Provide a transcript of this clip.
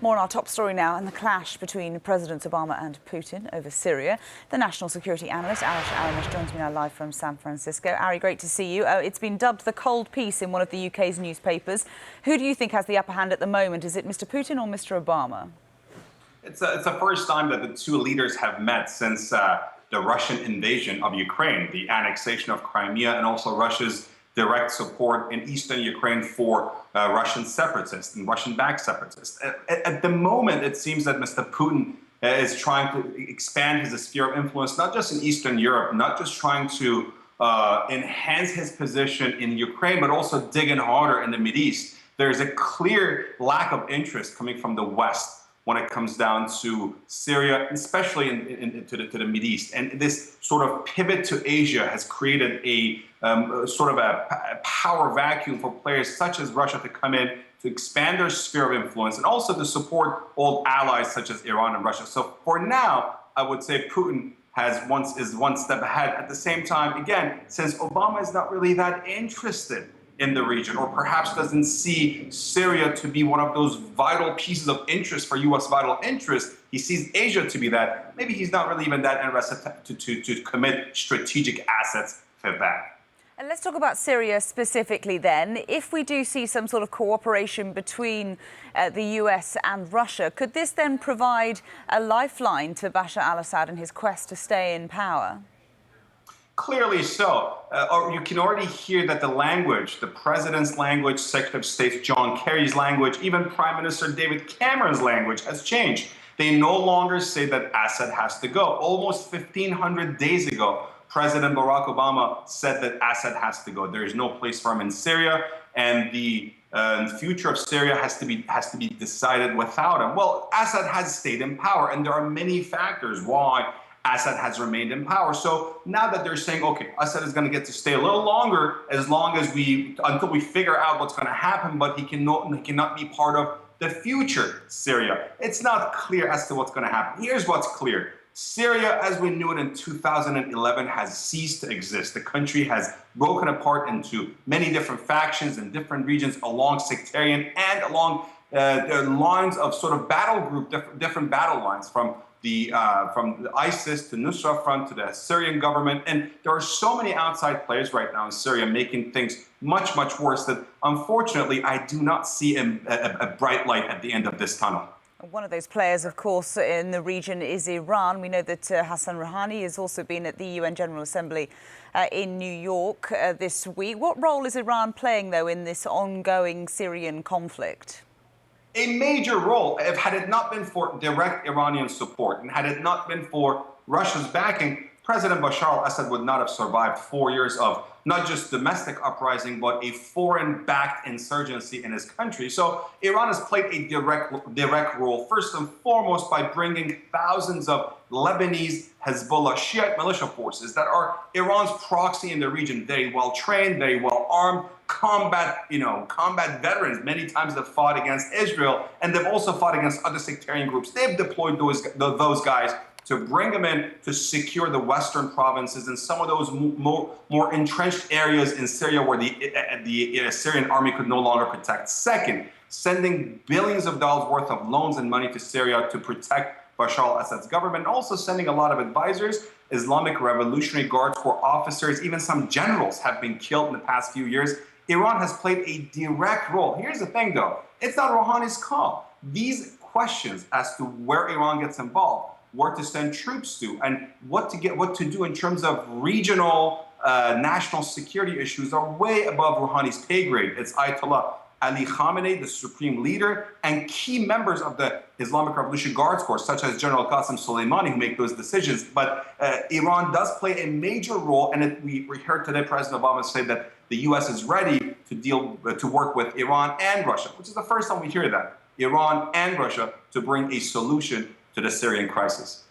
More on our top story now, and the clash between Presidents Obama and Putin over Syria. The national security analyst Arash Aramesh joins me now live from San Francisco. Ari, great to see you. It's been dubbed the cold peace in one of the UK's newspapers. Who do you think has the upper hand at the moment? Is it Mr. Putin or Mr. Obama? It's the first time that the two leaders have met since the Russian invasion of Ukraine, the annexation of Crimea, and also Russia's direct support in eastern Ukraine for Russian separatists and Russian-backed separatists. At the moment, it seems that Mr. Putin is trying to expand his sphere of influence, not just in Eastern Europe, not just trying to enhance his position in Ukraine, but also dig in harder in the Mideast. There's a clear lack of interest coming from the West when it comes down to Syria, especially to the Mideast. And this sort of pivot to Asia has created a sort of a power vacuum for players such as Russia to come in, to expand their sphere of influence, and also to support old allies such as Iran and Russia. So for now, I would say Putin is one step ahead. At the same time, again, since Obama is not really that interested in the region, or perhaps doesn't see Syria to be one of those vital pieces of interest for U.S. vital interest, he sees Asia to be that. Maybe he's not really even that interested to commit strategic assets to that. And let's talk about Syria specifically then. If we do see some sort of cooperation between the US and Russia, could this then provide a lifeline to Bashar al-Assad in his quest to stay in power? Clearly so. Or you can already hear that the language, the president's language, Secretary of State John Kerry's language, even Prime Minister David Cameron's language has changed. They no longer say that Assad has to go. Almost 1,500 days ago, President Barack Obama said that Assad has to go. There is no place for him in Syria, and the future of Syria has to be decided without him. Well, Assad has stayed in power, and there are many factors why Assad has remained in power. So now that they're saying, okay, Assad is going to get to stay a little longer until we figure out what's going to happen, but he cannot be part of the future Syria. It's not clear as to what's going to happen. Here's what's clear. Syria, as we knew it in 2011, has ceased to exist. The country has broken apart into many different factions in different regions along sectarian and along the lines of sort of battle group, different battle lines from the ISIS to Nusra Front to the Syrian government. And there are so many outside players right now in Syria making things much, much worse that, unfortunately, I do not see a bright light at the end of this tunnel. One of those players, of course, in the region is Iran. We know that Hassan Rouhani has also been at the UN General Assembly in New York this week. What role is Iran playing, though, in this ongoing Syrian conflict? A major role. Had it not been for direct Iranian support and had it not been for Russia's backing, President Bashar al-Assad would not have survived 4 years of not just domestic uprising, but a foreign-backed insurgency in his country. So Iran has played a direct role, first and foremost, by bringing thousands of Lebanese Hezbollah Shiite militia forces that are Iran's proxy in the region, very well trained, very well armed, combat veterans. Many times they've fought against Israel, and they've also fought against other sectarian groups. They've deployed those guys to bring them in to secure the western provinces and some of those more entrenched areas in Syria where the Syrian army could no longer protect. Second, sending billions of dollars worth of loans and money to Syria to protect Bashar al-Assad's government, and also sending a lot of advisors, Islamic Revolutionary Guard Corps officers, even some generals have been killed in the past few years. Iran has played a direct role. Here's the thing, though. It's not Rouhani's call. These questions as to where Iran gets involved, where to send troops to, and what to do in terms of regional national security issues are way above Rouhani's pay grade. It's Ayatollah Ali Khamenei, the supreme leader, and key members of the Islamic Revolutionary Guards Corps, such as General Qasem Soleimani, who make those decisions. But Iran does play a major role, and we heard today President Obama say that the U.S. is ready to work with Iran and Russia, which is the first time we hear that, Iran and Russia, to bring a solution to the Syrian crisis.